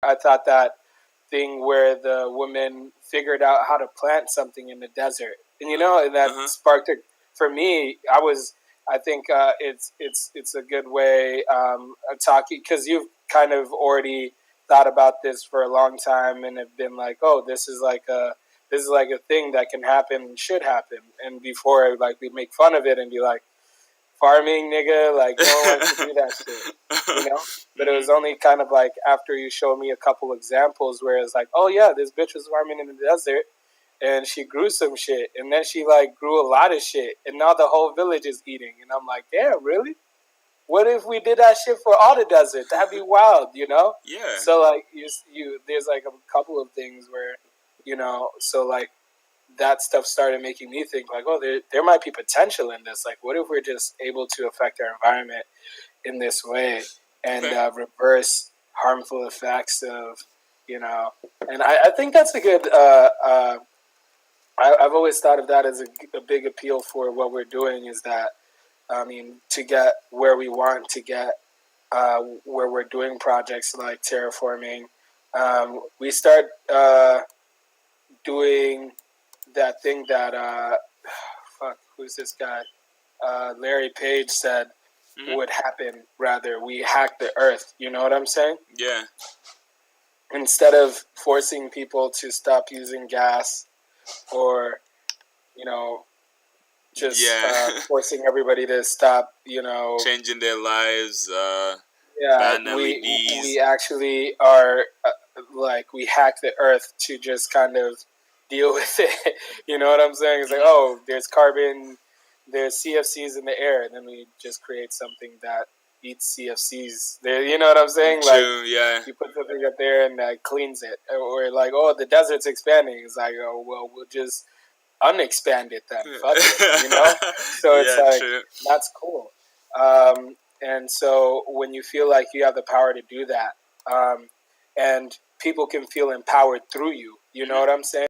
I thought that thing where the woman figured out how to plant something in the desert, and and that sparked it for me. I think it's a good way of talking because you've kind of already thought about this for a long time and have been like, oh, this is like a thing that can happen, should happen, and before like we make fun of it and be like, farming, nigga, like no one wants to do that shit. But it was only kind of like after you showed me a couple examples where it's like, oh yeah, this bitch was farming in the desert and she grew some shit and then she like grew a lot of shit and now the whole village is eating and I'm like, damn, really? What if we did that shit for all the desert? That'd be wild, Yeah. So like you there's like a couple of things where so like that stuff started making me think like, oh, there might be potential in this. Like, what if we're just able to affect our environment in this way and reverse harmful effects of, and I think that's a good, I've always thought of that as a big appeal for what we're doing is that, I mean, to get where we want to get, where we're doing projects like terraforming, we start doing that thing that fuck, who's this guy? Larry Page said would happen. Rather, we hack the earth. You know what I'm saying? Yeah. Instead of forcing people to stop using gas, or just forcing everybody to stop, changing their lives. Yeah, ban LEDs. we actually are like we hack the earth to just kind of deal with it. You know what I'm saying? It's like, oh, there's carbon, there's CFCs in the air, and then we just create something that eats CFCs. There, you know what I'm saying? True, like, yeah. You put something up there and cleans it, or like, oh, the desert's expanding. It's like, oh, well, we'll just unexpand it then. Fuck it, So it's like true. that's cool. And so when you feel like you have the power to do that, and people can feel empowered through you, you know what I'm saying?